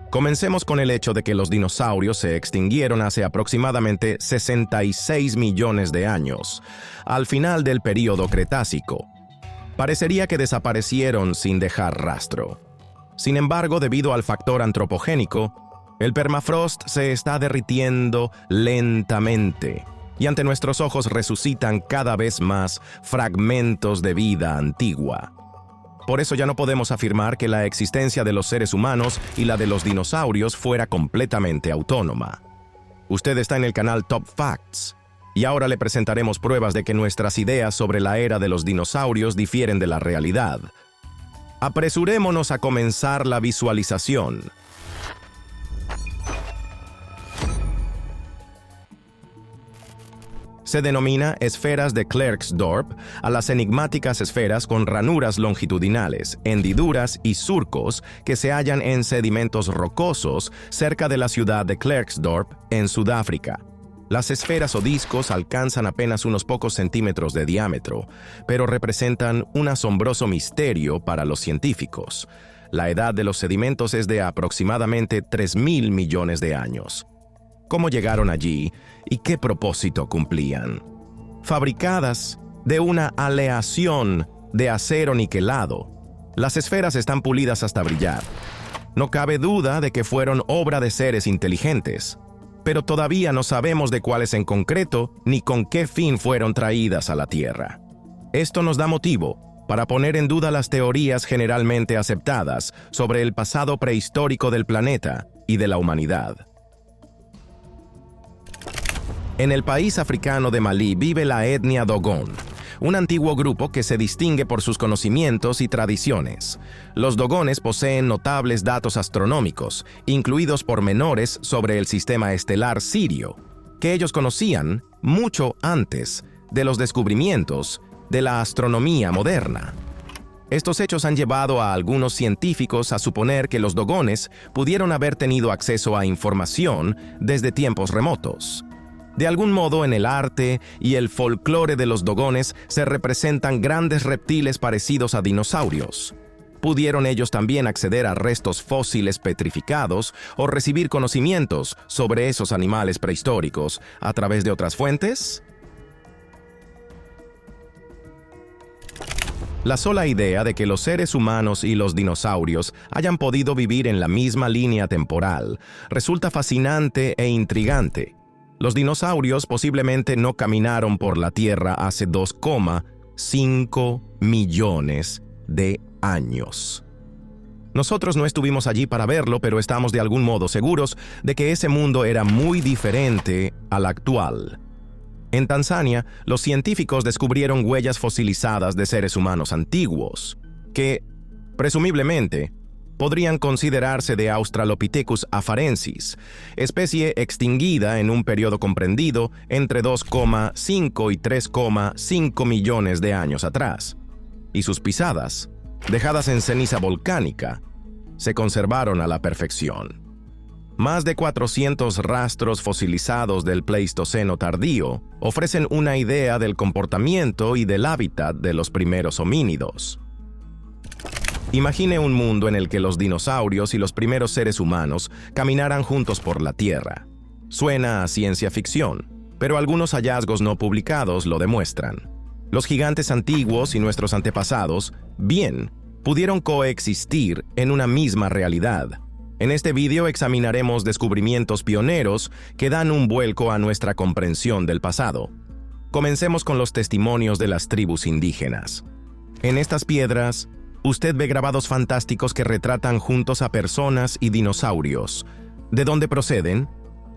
Comencemos con el hecho de que los dinosaurios se extinguieron hace aproximadamente 66 millones de años, al final del período Cretácico. Parecería que desaparecieron sin dejar rastro. Sin embargo, debido al factor antropogénico, el permafrost se está derritiendo lentamente y ante nuestros ojos resucitan cada vez más fragmentos de vida antigua. Por eso ya no podemos afirmar que la existencia de los seres humanos y la de los dinosaurios fuera completamente autónoma. Usted está en el canal Top Facts, y ahora le presentaremos pruebas de que nuestras ideas sobre la era de los dinosaurios difieren de la realidad. Apresurémonos a comenzar la visualización. Se denomina esferas de Klerksdorp a las enigmáticas esferas con ranuras longitudinales, hendiduras y surcos que se hallan en sedimentos rocosos cerca de la ciudad de Klerksdorp, en Sudáfrica. Las esferas o discos alcanzan apenas unos pocos centímetros de diámetro, pero representan un asombroso misterio para los científicos. La edad de los sedimentos es de aproximadamente 3.000 millones de años. ¿Cómo llegaron allí y qué propósito cumplían? Fabricadas de una aleación de acero niquelado, las esferas están pulidas hasta brillar. No cabe duda de que fueron obra de seres inteligentes, pero todavía no sabemos de cuáles en concreto ni con qué fin fueron traídas a la Tierra. Esto nos da motivo para poner en duda las teorías generalmente aceptadas sobre el pasado prehistórico del planeta y de la humanidad. En el país africano de Malí vive la etnia Dogon, un antiguo grupo que se distingue por sus conocimientos y tradiciones. Los Dogones poseen notables datos astronómicos, incluidos pormenores sobre el sistema estelar Sirio, que ellos conocían mucho antes de los descubrimientos de la astronomía moderna. Estos hechos han llevado a algunos científicos a suponer que los Dogones pudieron haber tenido acceso a información desde tiempos remotos. De algún modo, en el arte y el folclore de los Dogones se representan grandes reptiles parecidos a dinosaurios. ¿Pudieron ellos también acceder a restos fósiles petrificados o recibir conocimientos sobre esos animales prehistóricos a través de otras fuentes? La sola idea de que los seres humanos y los dinosaurios hayan podido vivir en la misma línea temporal resulta fascinante e intrigante. Los dinosaurios posiblemente no caminaron por la Tierra hace 2,5 millones de años. Nosotros no estuvimos allí para verlo, pero estamos de algún modo seguros de que ese mundo era muy diferente al actual. En Tanzania, los científicos descubrieron huellas fosilizadas de seres humanos antiguos, que, presumiblemente, podrían considerarse de Australopithecus afarensis, especie extinguida en un periodo comprendido entre 2,5 y 3,5 millones de años atrás. Y sus pisadas, dejadas en ceniza volcánica, se conservaron a la perfección. Más de 400 rastros fosilizados del Pleistoceno tardío ofrecen una idea del comportamiento y del hábitat de los primeros homínidos. Imagine un mundo en el que los dinosaurios y los primeros seres humanos caminaran juntos por la Tierra. Suena a ciencia ficción, pero algunos hallazgos no publicados lo demuestran. Los gigantes antiguos y nuestros antepasados, bien, pudieron coexistir en una misma realidad. En este video examinaremos descubrimientos pioneros que dan un vuelco a nuestra comprensión del pasado. Comencemos con los testimonios de las tribus indígenas. En estas piedras, usted ve grabados fantásticos que retratan juntos a personas y dinosaurios. ¿De dónde proceden?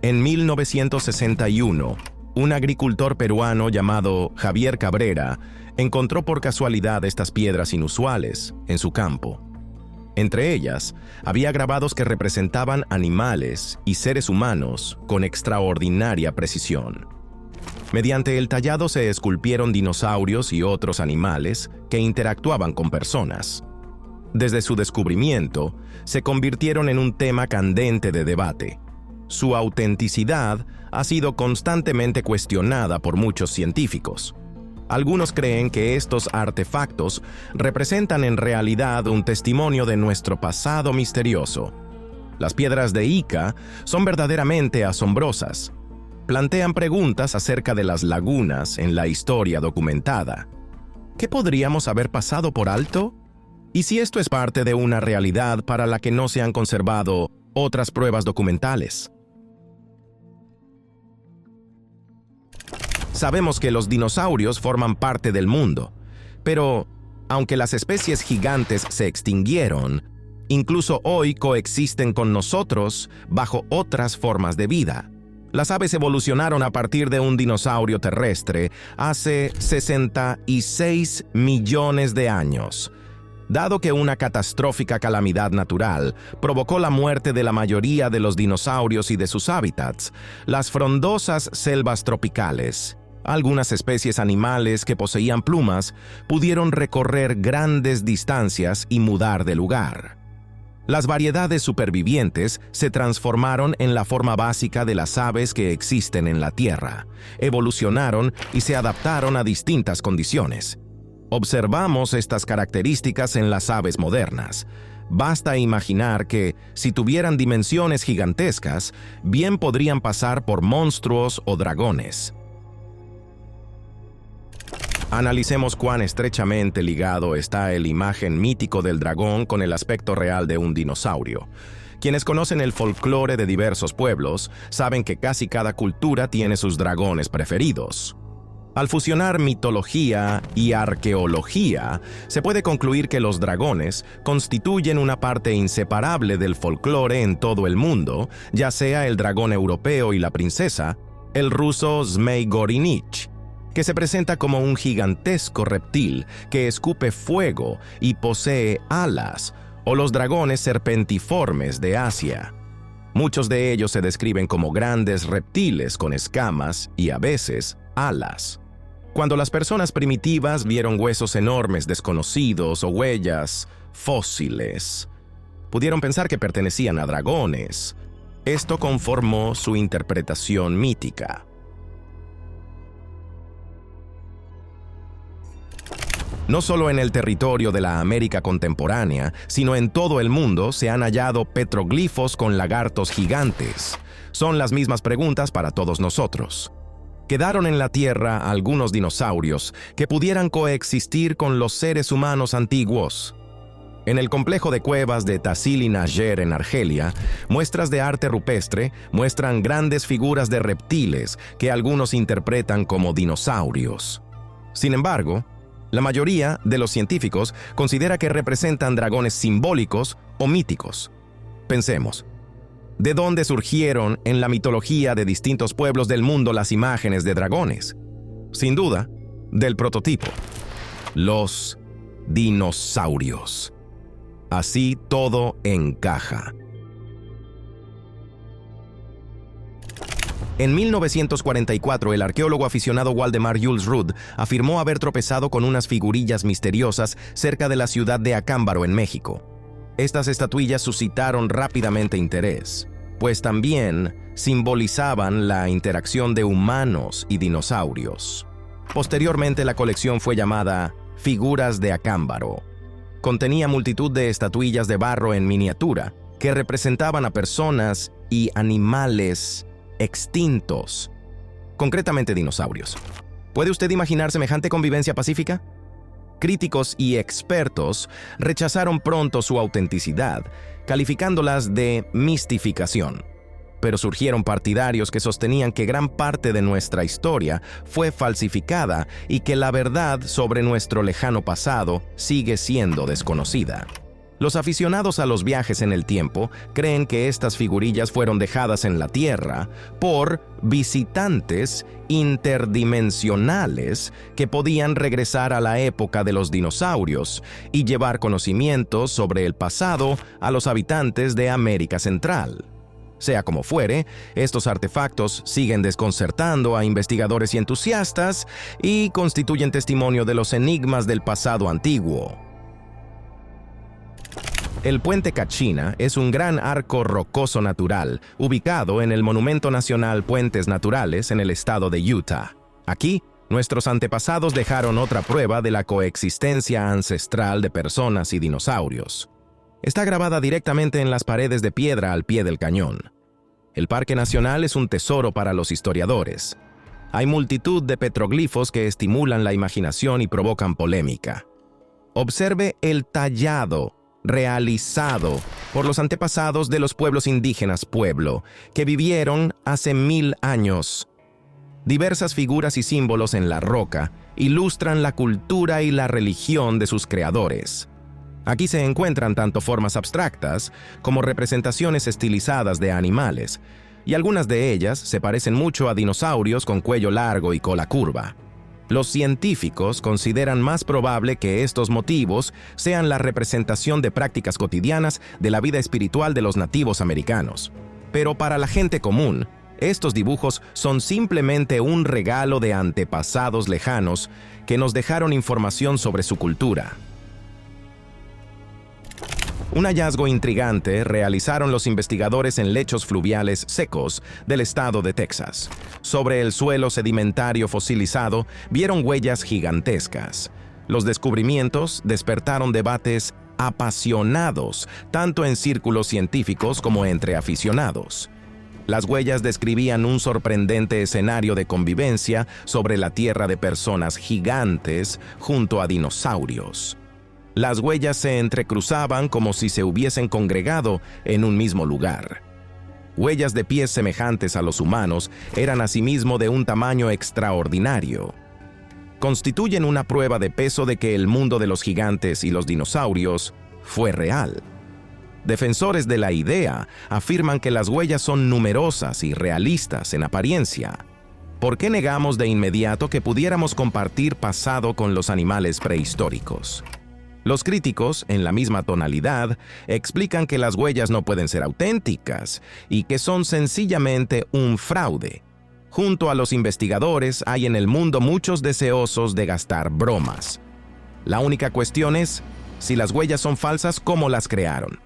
En 1961, un agricultor peruano llamado Javier Cabrera encontró por casualidad estas piedras inusuales en su campo. Entre ellas, había grabados que representaban animales y seres humanos con extraordinaria precisión. Mediante el tallado se esculpieron dinosaurios y otros animales que interactuaban con personas. Desde su descubrimiento, se convirtieron en un tema candente de debate. Su autenticidad ha sido constantemente cuestionada por muchos científicos. Algunos creen que estos artefactos representan en realidad un testimonio de nuestro pasado misterioso. Las piedras de Ica son verdaderamente asombrosas. Plantean preguntas acerca de las lagunas en la historia documentada. ¿Qué podríamos haber pasado por alto? ¿Y si esto es parte de una realidad para la que no se han conservado otras pruebas documentales? Sabemos que los dinosaurios forman parte del mundo, pero aunque las especies gigantes se extinguieron, incluso hoy coexisten con nosotros bajo otras formas de vida. Las aves evolucionaron a partir de un dinosaurio terrestre hace 66 millones de años. Dado que una catastrófica calamidad natural provocó la muerte de la mayoría de los dinosaurios y de sus hábitats, las frondosas selvas tropicales, algunas especies animales que poseían plumas pudieron recorrer grandes distancias y mudar de lugar. Las variedades supervivientes se transformaron en la forma básica de las aves que existen en la Tierra, evolucionaron y se adaptaron a distintas condiciones. Observamos estas características en las aves modernas. Basta imaginar que, si tuvieran dimensiones gigantescas, bien podrían pasar por monstruos o dragones. Analicemos cuán estrechamente ligado está el imagen mítico del dragón con el aspecto real de un dinosaurio. Quienes conocen el folclore de diversos pueblos saben que casi cada cultura tiene sus dragones preferidos. Al fusionar mitología y arqueología, se puede concluir que los dragones constituyen una parte inseparable del folclore en todo el mundo, ya sea el dragón europeo y la princesa, el ruso Zmei Gorinich, que se presenta como un gigantesco reptil que escupe fuego y posee alas, o los dragones serpentiformes de Asia. Muchos de ellos se describen como grandes reptiles con escamas y a veces alas. Cuando las personas primitivas vieron huesos enormes desconocidos o huellas fósiles, pudieron pensar que pertenecían a dragones. Esto conformó su interpretación mítica. No solo en el territorio de la América contemporánea, sino en todo el mundo se han hallado petroglifos con lagartos gigantes. Son las mismas preguntas para todos nosotros. ¿Quedaron en la Tierra algunos dinosaurios que pudieran coexistir con los seres humanos antiguos? En el complejo de cuevas de Tassili Nasher en Argelia, muestras de arte rupestre muestran grandes figuras de reptiles que algunos interpretan como dinosaurios. Sin embargo, la mayoría de los científicos considera que representan dragones simbólicos o míticos. Pensemos, ¿de dónde surgieron en la mitología de distintos pueblos del mundo las imágenes de dragones? Sin duda, del prototipo: los dinosaurios. Así todo encaja. En 1944, el arqueólogo aficionado Waldemar Jules Rudd afirmó haber tropezado con unas figurillas misteriosas cerca de la ciudad de Acámbaro, en México. Estas estatuillas suscitaron rápidamente interés, pues también simbolizaban la interacción de humanos y dinosaurios. Posteriormente, la colección fue llamada Figuras de Acámbaro. Contenía multitud de estatuillas de barro en miniatura que representaban a personas y animales extintos, concretamente dinosaurios. ¿Puede usted imaginar semejante convivencia pacífica? Críticos y expertos rechazaron pronto su autenticidad, calificándolas de mistificación. Pero surgieron partidarios que sostenían que gran parte de nuestra historia fue falsificada y que la verdad sobre nuestro lejano pasado sigue siendo desconocida. Los aficionados a los viajes en el tiempo creen que estas figurillas fueron dejadas en la Tierra por visitantes interdimensionales que podían regresar a la época de los dinosaurios y llevar conocimientos sobre el pasado a los habitantes de América Central. Sea como fuere, estos artefactos siguen desconcertando a investigadores y entusiastas y constituyen testimonio de los enigmas del pasado antiguo. El Puente Kachina es un gran arco rocoso natural, ubicado en el Monumento Nacional Puentes Naturales en el estado de Utah. Aquí, nuestros antepasados dejaron otra prueba de la coexistencia ancestral de personas y dinosaurios. Está grabada directamente en las paredes de piedra al pie del cañón. El Parque Nacional es un tesoro para los historiadores. Hay multitud de petroglifos que estimulan la imaginación y provocan polémica. Observe el tallado realizado por los antepasados de los pueblos indígenas Pueblo, que vivieron hace 1000 años. Diversas figuras y símbolos en la roca ilustran la cultura y la religión de sus creadores. Aquí se encuentran tanto formas abstractas como representaciones estilizadas de animales, y algunas de ellas se parecen mucho a dinosaurios con cuello largo y cola curva. Los científicos consideran más probable que estos motivos sean la representación de prácticas cotidianas de la vida espiritual de los nativos americanos. Pero para la gente común, estos dibujos son simplemente un regalo de antepasados lejanos que nos dejaron información sobre su cultura. Un hallazgo intrigante realizaron los investigadores en lechos fluviales secos del estado de Texas. Sobre el suelo sedimentario fosilizado vieron huellas gigantescas. Los descubrimientos despertaron debates apasionados, tanto en círculos científicos como entre aficionados. Las huellas describían un sorprendente escenario de convivencia sobre la tierra de personas gigantes junto a dinosaurios. Las huellas se entrecruzaban como si se hubiesen congregado en un mismo lugar. Huellas de pies semejantes a los humanos eran asimismo de un tamaño extraordinario. Constituyen una prueba de peso de que el mundo de los gigantes y los dinosaurios fue real. Defensores de la idea afirman que las huellas son numerosas y realistas en apariencia. ¿Por qué negamos de inmediato que pudiéramos compartir pasado con los animales prehistóricos? Los críticos, en la misma tonalidad, explican que las huellas no pueden ser auténticas y que son sencillamente un fraude. Junto a los investigadores hay en el mundo muchos deseosos de gastar bromas. La única cuestión es, si las huellas son falsas, ¿cómo las crearon?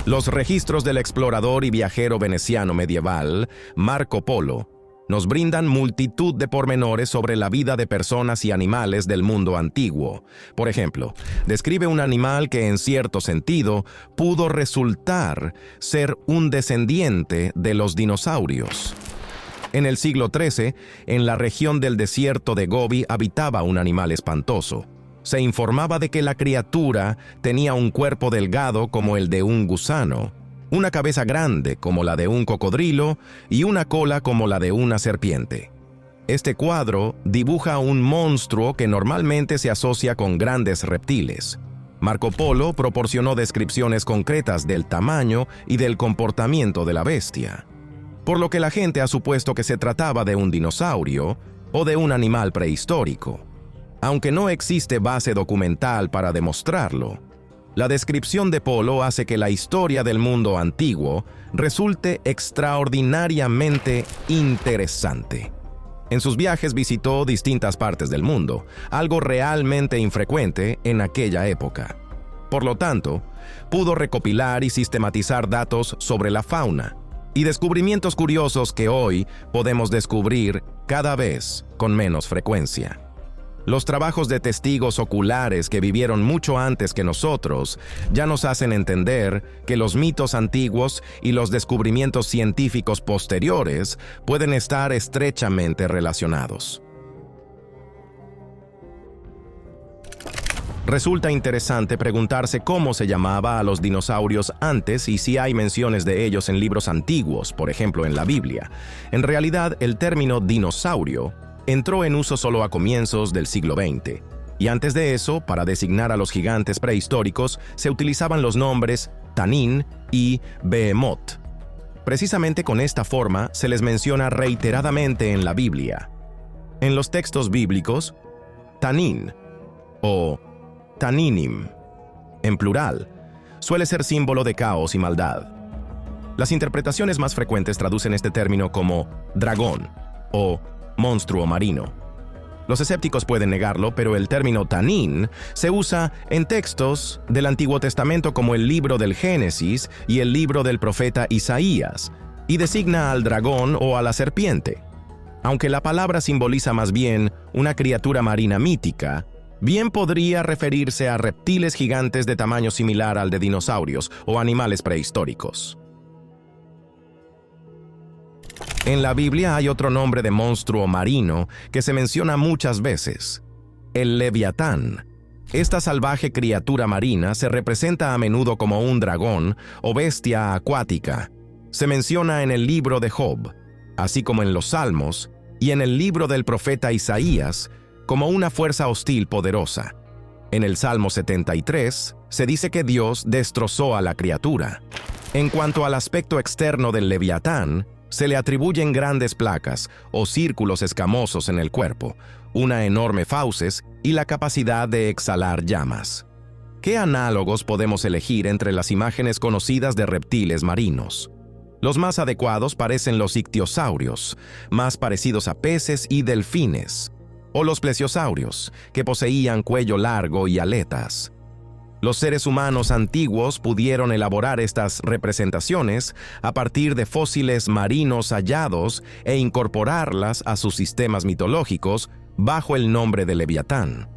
Los registros del explorador y viajero veneciano medieval, Marco Polo, nos brindan multitud de pormenores sobre la vida de personas y animales del mundo antiguo. Por ejemplo, describe un animal que en cierto sentido pudo resultar ser un descendiente de los dinosaurios. En el siglo XIII, en la región del desierto de Gobi habitaba un animal espantoso. Se informaba de que la criatura tenía un cuerpo delgado como el de un gusano, una cabeza grande como la de un cocodrilo y una cola como la de una serpiente. Este cuadro dibuja un monstruo que normalmente se asocia con grandes reptiles. Marco Polo proporcionó descripciones concretas del tamaño y del comportamiento de la bestia, por lo que la gente ha supuesto que se trataba de un dinosaurio o de un animal prehistórico, aunque no existe base documental para demostrarlo. La descripción de Polo hace que la historia del mundo antiguo resulte extraordinariamente interesante. En sus viajes visitó distintas partes del mundo, algo realmente infrecuente en aquella época. Por lo tanto, pudo recopilar y sistematizar datos sobre la fauna y descubrimientos curiosos que hoy podemos descubrir cada vez con menos frecuencia. Los trabajos de testigos oculares que vivieron mucho antes que nosotros ya nos hacen entender que los mitos antiguos y los descubrimientos científicos posteriores pueden estar estrechamente relacionados. Resulta interesante preguntarse cómo se llamaba a los dinosaurios antes y si hay menciones de ellos en libros antiguos, por ejemplo en la Biblia. En realidad, el término dinosaurio entró en uso solo a comienzos del siglo XX, y antes de eso, para designar a los gigantes prehistóricos, se utilizaban los nombres Tanín y Behemoth. Precisamente con esta forma se les menciona reiteradamente en la Biblia. En los textos bíblicos, Tanín o Taninim, en plural, suele ser símbolo de caos y maldad. Las interpretaciones más frecuentes traducen este término como dragón o monstruo marino. Los escépticos pueden negarlo, pero el término Tanín se usa en textos del Antiguo Testamento como el libro del Génesis y el libro del profeta Isaías, y designa al dragón o a la serpiente. Aunque la palabra simboliza más bien una criatura marina mítica, Bien podría referirse a reptiles gigantes de tamaño similar al de dinosaurios o animales prehistóricos. En la Biblia hay otro nombre de monstruo marino que se menciona muchas veces: el Leviatán. Esta salvaje criatura marina se representa a menudo como un dragón o bestia acuática. Se menciona en el libro de Job, así como en los Salmos y en el libro del profeta Isaías, como una fuerza hostil poderosa. En el Salmo 73 se dice que Dios destrozó a la criatura. En cuanto al aspecto externo del Leviatán, se le atribuyen grandes placas o círculos escamosos en el cuerpo, una enorme fauces y la capacidad de exhalar llamas. ¿Qué análogos podemos elegir entre las imágenes conocidas de reptiles marinos? Los más adecuados parecen los ictiosaurios, más parecidos a peces y delfines, o los plesiosaurios, que poseían cuello largo y aletas. Los seres humanos antiguos pudieron elaborar estas representaciones a partir de fósiles marinos hallados e incorporarlas a sus sistemas mitológicos bajo el nombre de Leviatán.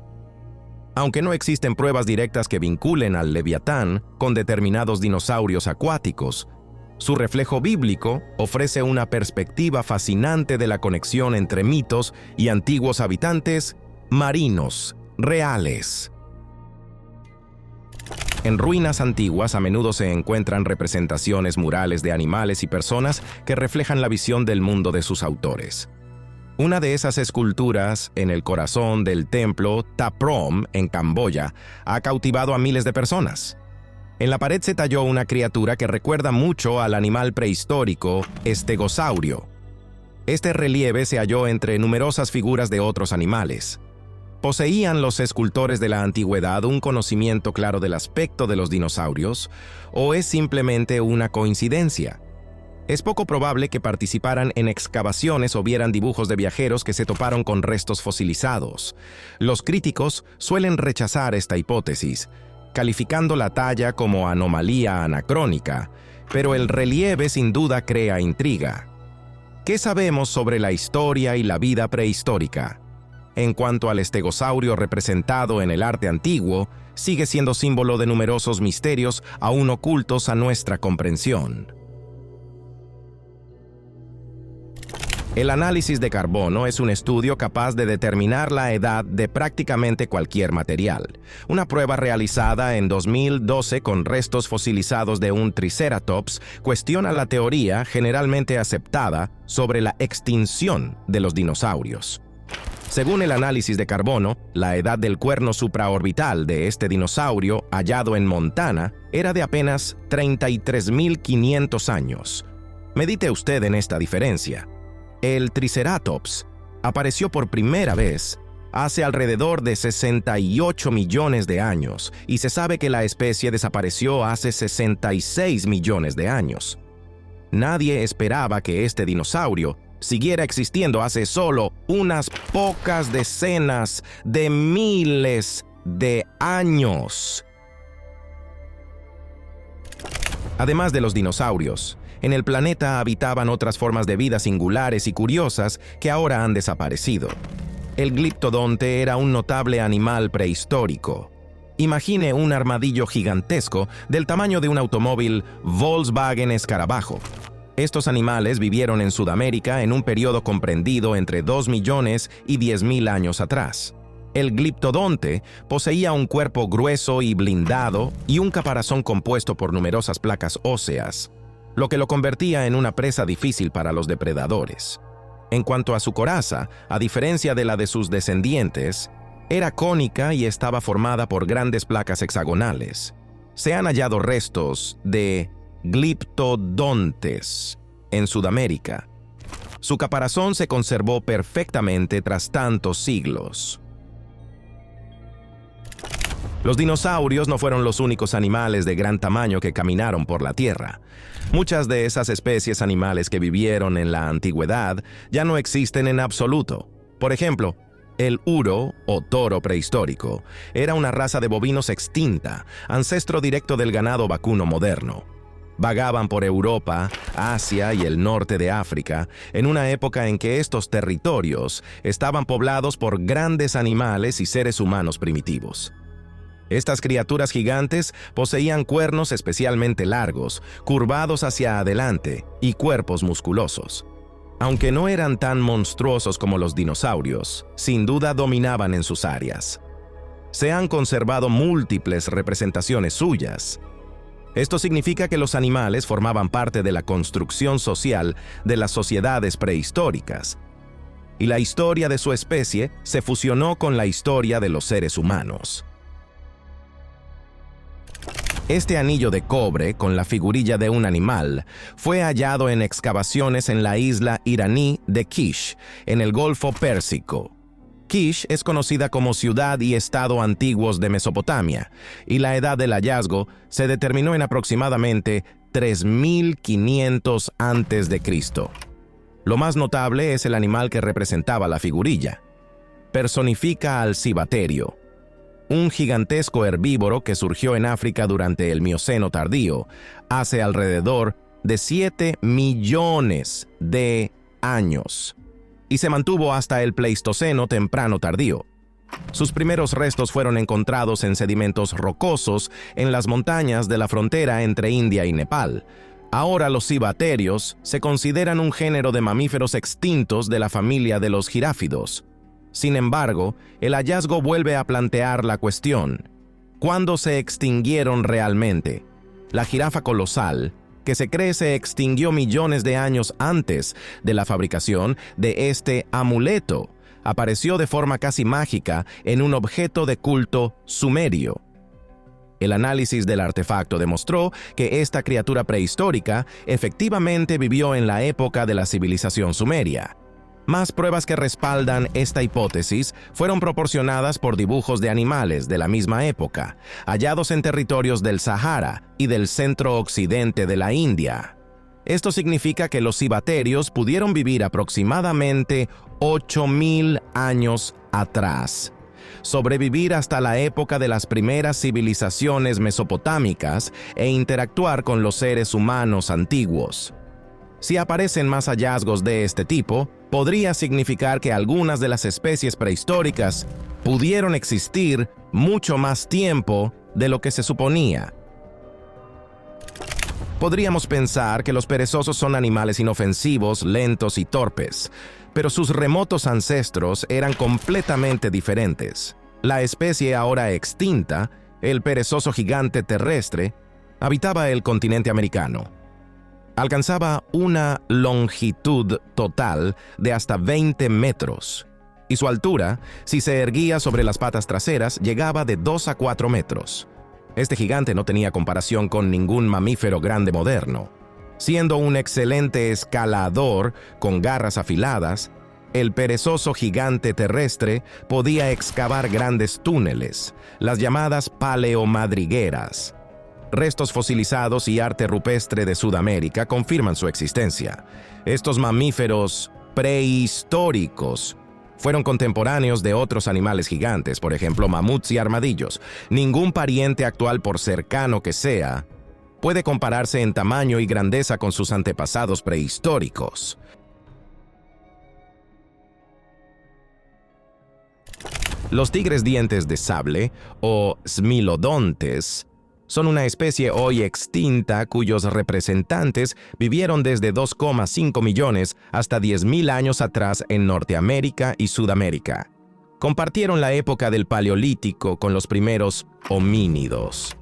Aunque no existen pruebas directas que vinculen al Leviatán con determinados dinosaurios acuáticos, su reflejo bíblico ofrece una perspectiva fascinante de la conexión entre mitos y antiguos habitantes marinos reales. En ruinas antiguas a menudo se encuentran representaciones murales de animales y personas que reflejan la visión del mundo de sus autores. Una de esas esculturas, en el corazón del templo Ta Prohm, en Camboya, ha cautivado a miles de personas. En la pared se talló una criatura que recuerda mucho al animal prehistórico estegosaurio. Este relieve se halló entre numerosas figuras de otros animales. ¿Poseían los escultores de la antigüedad un conocimiento claro del aspecto de los dinosaurios, o es simplemente una coincidencia? Es poco probable que participaran en excavaciones o vieran dibujos de viajeros que se toparon con restos fosilizados. Los críticos suelen rechazar esta hipótesis, calificando la talla como anomalía anacrónica, pero el relieve sin duda crea intriga. ¿Qué sabemos sobre la historia y la vida prehistórica? En cuanto al estegosaurio representado en el arte antiguo, sigue siendo símbolo de numerosos misterios aún ocultos a nuestra comprensión. El análisis de carbono es un estudio capaz de determinar la edad de prácticamente cualquier material. Una prueba realizada en 2012 con restos fosilizados de un Triceratops cuestiona la teoría generalmente aceptada sobre la extinción de los dinosaurios. Según el análisis de carbono, la edad del cuerno supraorbital de este dinosaurio hallado en Montana era de apenas 33.500 años. Medite usted en esta diferencia. El Triceratops apareció por primera vez hace alrededor de 68 millones de años y se sabe que la especie desapareció hace 66 millones de años. Nadie esperaba que este dinosaurio siguiera existiendo hace solo unas pocas decenas de miles de años. Además de los dinosaurios, en el planeta habitaban otras formas de vida singulares y curiosas que ahora han desaparecido. El gliptodonte era un notable animal prehistórico. Imagine un armadillo gigantesco del tamaño de un automóvil Volkswagen Escarabajo. Estos animales vivieron en Sudamérica en un periodo comprendido entre 2 millones y 10.000 años atrás. El gliptodonte poseía un cuerpo grueso y blindado y un caparazón compuesto por numerosas placas óseas, lo que lo convertía en una presa difícil para los depredadores. En cuanto a su coraza, a diferencia de la de sus descendientes, era cónica y estaba formada por grandes placas hexagonales. Se han hallado restos de gliptodontes en Sudamérica. Su caparazón se conservó perfectamente tras tantos siglos. Los dinosaurios no fueron los únicos animales de gran tamaño que caminaron por la Tierra. Muchas de esas especies animales que vivieron en la antigüedad ya no existen en absoluto. Por ejemplo, el uro, o toro prehistórico, era una raza de bovinos extinta, ancestro directo del ganado vacuno moderno. Vagaban por Europa Asia y el norte de África, en una época en que estos territorios estaban poblados por grandes animales y seres humanos primitivos. Estas criaturas gigantes poseían cuernos especialmente largos, curvados hacia adelante, y cuerpos musculosos. Aunque no eran tan monstruosos como los dinosaurios, sin duda dominaban en sus áreas. Se han conservado múltiples representaciones suyas. Esto significa que los animales formaban parte de la construcción social de las sociedades prehistóricas, y la historia de su especie se fusionó con la historia de los seres humanos. Este anillo de cobre, con la figurilla de un animal, fue hallado en excavaciones en la isla iraní de Kish, en el Golfo Pérsico. Kish es conocida como ciudad y estado antiguos de Mesopotamia, y la edad del hallazgo se determinó en aproximadamente 3500 a.C. Lo más notable es el animal que representaba la figurilla. Personifica al cibaterio, un gigantesco herbívoro que surgió en África durante el Mioceno tardío, hace alrededor de 7 millones de años, y se mantuvo hasta el Pleistoceno temprano tardío. Sus primeros restos fueron encontrados en sedimentos rocosos en las montañas de la frontera entre India y Nepal. Ahora los cibaterios se consideran un género de mamíferos extintos de la familia de los giráfidos. Sin embargo, el hallazgo vuelve a plantear la cuestión: ¿cuándo se extinguieron realmente? La jirafa colosal, que se cree se extinguió millones de años antes de la fabricación de este amuleto, apareció de forma casi mágica en un objeto de culto sumerio. El análisis del artefacto demostró que esta criatura prehistórica efectivamente vivió en la época de la civilización sumeria. Más pruebas que respaldan esta hipótesis fueron proporcionadas por dibujos de animales de la misma época, hallados en territorios del Sahara y del centro-occidente de la India. Esto significa que los cibaterios pudieron vivir aproximadamente 8000 años atrás, sobrevivir hasta la época de las primeras civilizaciones mesopotámicas e interactuar con los seres humanos antiguos. Si aparecen más hallazgos de este tipo, podría significar que algunas de las especies prehistóricas pudieron existir mucho más tiempo de lo que se suponía. Podríamos pensar que los perezosos son animales inofensivos, lentos y torpes, pero sus remotos ancestros eran completamente diferentes. La especie ahora extinta, el perezoso gigante terrestre, habitaba el continente americano. Alcanzaba una longitud total de hasta 20 metros, y su altura, si se erguía sobre las patas traseras, llegaba de 2 a 4 metros. Este gigante no tenía comparación con ningún mamífero grande moderno. Siendo un excelente escalador con garras afiladas, el perezoso gigante terrestre podía excavar grandes túneles, las llamadas paleomadrigueras. Restos fosilizados y arte rupestre de Sudamérica confirman su existencia. Estos mamíferos prehistóricos fueron contemporáneos de otros animales gigantes, por ejemplo, mamuts y armadillos. Ningún pariente actual, por cercano que sea, puede compararse en tamaño y grandeza con sus antepasados prehistóricos. Los tigres dientes de sable, o smilodontes, son una especie hoy extinta cuyos representantes vivieron desde 2,5 millones hasta 10.000 años atrás en Norteamérica y Sudamérica. Compartieron la época del Paleolítico con los primeros homínidos.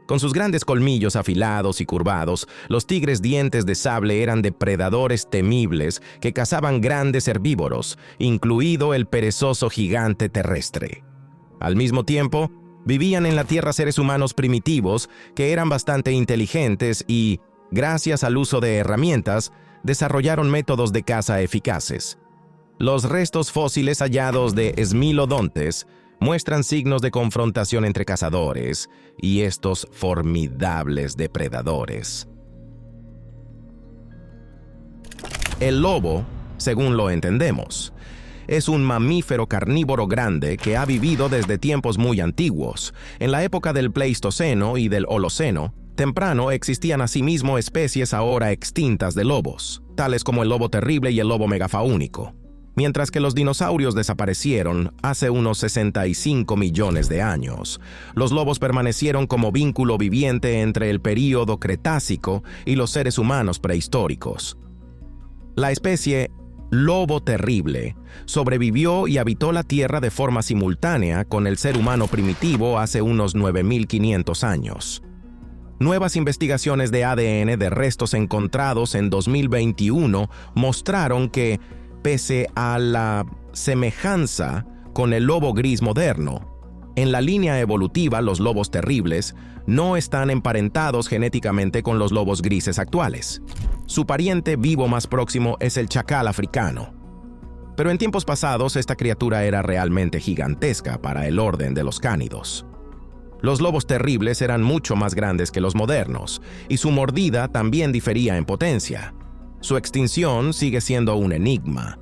Con sus grandes colmillos afilados y curvados, los tigres dientes de sable eran depredadores temibles que cazaban grandes herbívoros, incluido el perezoso gigante terrestre. Al mismo tiempo, vivían en la tierra seres humanos primitivos que eran bastante inteligentes y, gracias al uso de herramientas, desarrollaron métodos de caza eficaces. Los restos fósiles hallados de smilodontes muestran signos de confrontación entre cazadores y estos formidables depredadores. El lobo, según lo entendemos, es un mamífero carnívoro grande que ha vivido desde tiempos muy antiguos. En la época del Pleistoceno y del Holoceno, temprano existían asimismo especies ahora extintas de lobos, tales como el lobo terrible y el lobo megafaúnico, mientras que los dinosaurios desaparecieron hace unos 65 millones de años. Los lobos permanecieron como vínculo viviente entre el período Cretácico y los seres humanos prehistóricos. La especie lobo terrible sobrevivió y habitó la Tierra de forma simultánea con el ser humano primitivo hace unos 9.500 años. Nuevas investigaciones de ADN de restos encontrados en 2021 mostraron que, pese a la semejanza con el lobo gris moderno, en la línea evolutiva los lobos terribles no están emparentados genéticamente con los lobos grises actuales. Su pariente vivo más próximo es el chacal africano. Pero en tiempos pasados esta criatura era realmente gigantesca para el orden de los cánidos. Los lobos terribles eran mucho más grandes que los modernos, y su mordida también difería en potencia. Su extinción sigue siendo un enigma.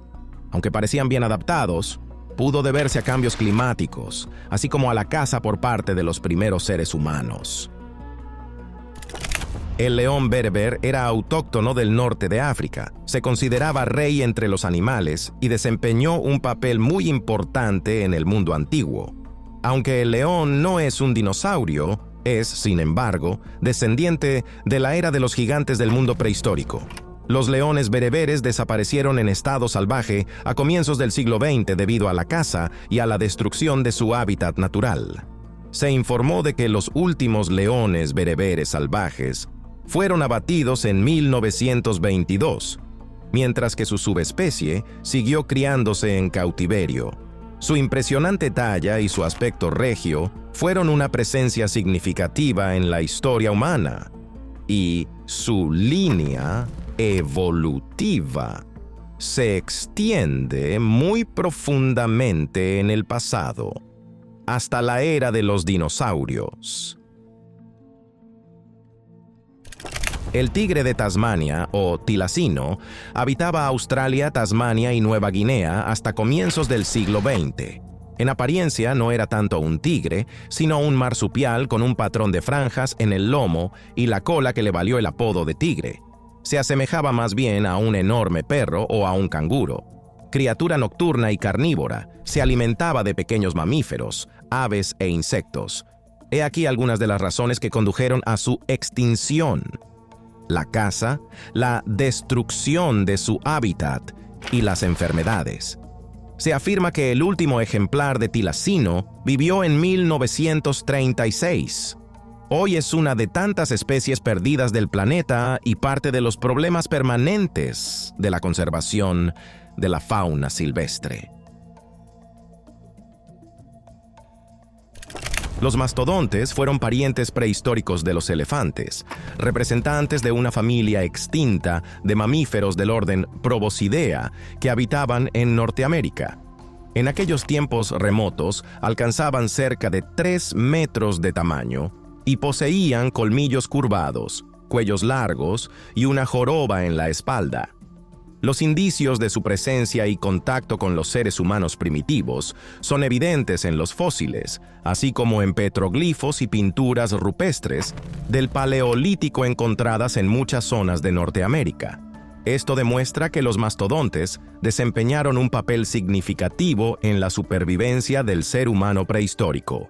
Aunque parecían bien adaptados, pudo deberse a cambios climáticos, así como a la caza por parte de los primeros seres humanos. El león bereber era autóctono del norte de África, se consideraba rey entre los animales y desempeñó un papel muy importante en el mundo antiguo. Aunque el león no es un dinosaurio, es, sin embargo, descendiente de la era de los gigantes del mundo prehistórico. Los leones bereberes desaparecieron en estado salvaje a comienzos del siglo XX debido a la caza y a la destrucción de su hábitat natural. Se informó de que los últimos leones bereberes salvajes fueron abatidos en 1922, mientras que su subespecie siguió criándose en cautiverio. Su impresionante talla y su aspecto regio fueron una presencia significativa en la historia humana, y su línea evolutiva se extiende muy profundamente en el pasado, hasta la era de los dinosaurios. El tigre de Tasmania, o tilacino, habitaba Australia, Tasmania y Nueva Guinea hasta comienzos del siglo XX. En apariencia no era tanto un tigre, sino un marsupial con un patrón de franjas en el lomo y la cola que le valió el apodo de tigre. Se asemejaba más bien a un enorme perro o a un canguro. Criatura nocturna y carnívora, se alimentaba de pequeños mamíferos, aves e insectos. He aquí algunas de las razones que condujeron a su extinción: la caza, la destrucción de su hábitat y las enfermedades. Se afirma que el último ejemplar de tilacino vivió en 1936. Hoy es una de tantas especies perdidas del planeta y parte de los problemas permanentes de la conservación de la fauna silvestre. Los mastodontes fueron parientes prehistóricos de los elefantes, representantes de una familia extinta de mamíferos del orden Proboscidea que habitaban en Norteamérica. En aquellos tiempos remotos alcanzaban cerca de 3 metros de tamaño y poseían colmillos curvados, cuellos largos y una joroba en la espalda. Los indicios de su presencia y contacto con los seres humanos primitivos son evidentes en los fósiles, así como en petroglifos y pinturas rupestres del Paleolítico encontradas en muchas zonas de Norteamérica. Esto demuestra que los mastodontes desempeñaron un papel significativo en la supervivencia del ser humano prehistórico.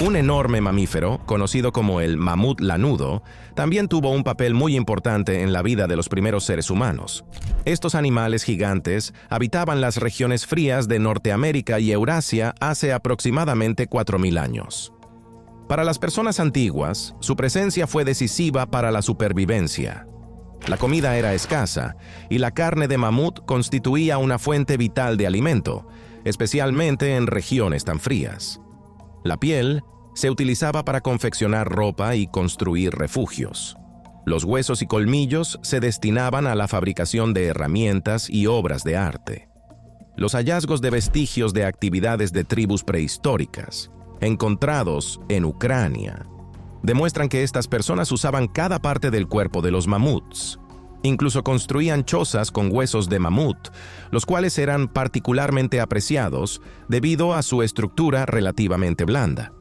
Un enorme mamífero, conocido como el mamut lanudo, también tuvo un papel muy importante en la vida de los primeros seres humanos. Estos animales gigantes habitaban las regiones frías de Norteamérica y Eurasia hace aproximadamente 4.000 años. Para las personas antiguas, su presencia fue decisiva para la supervivencia. La comida era escasa y la carne de mamut constituía una fuente vital de alimento, especialmente en regiones tan frías. La piel se utilizaba para confeccionar ropa y construir refugios. Los huesos y colmillos se destinaban a la fabricación de herramientas y obras de arte. Los hallazgos de vestigios de actividades de tribus prehistóricas, encontrados en Ucrania, demuestran que estas personas usaban cada parte del cuerpo de los mamuts. Incluso construían chozas con huesos de mamut, los cuales eran particularmente apreciados debido a su estructura relativamente blanda.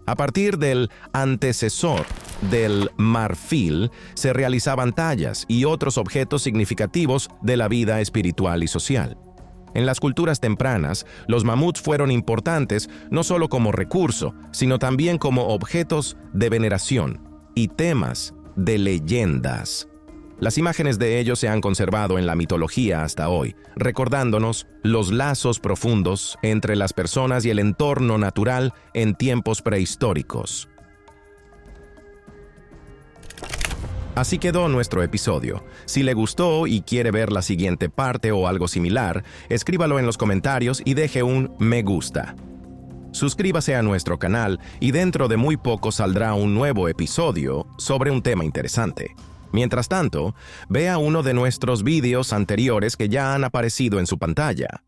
A partir del antecesor del marfil, se realizaban tallas y otros objetos significativos de la vida espiritual y social. En las culturas tempranas, los mamuts fueron importantes no solo como recurso, sino también como objetos de veneración y temas de leyendas. Las imágenes de ellos se han conservado en la mitología hasta hoy, recordándonos los lazos profundos entre las personas y el entorno natural en tiempos prehistóricos. Así quedó nuestro episodio. Si le gustó y quiere ver la siguiente parte o algo similar, escríbalo en los comentarios y deje un me gusta. Suscríbase a nuestro canal y dentro de muy poco saldrá un nuevo episodio sobre un tema interesante. Mientras tanto, vea uno de nuestros vídeos anteriores que ya han aparecido en su pantalla.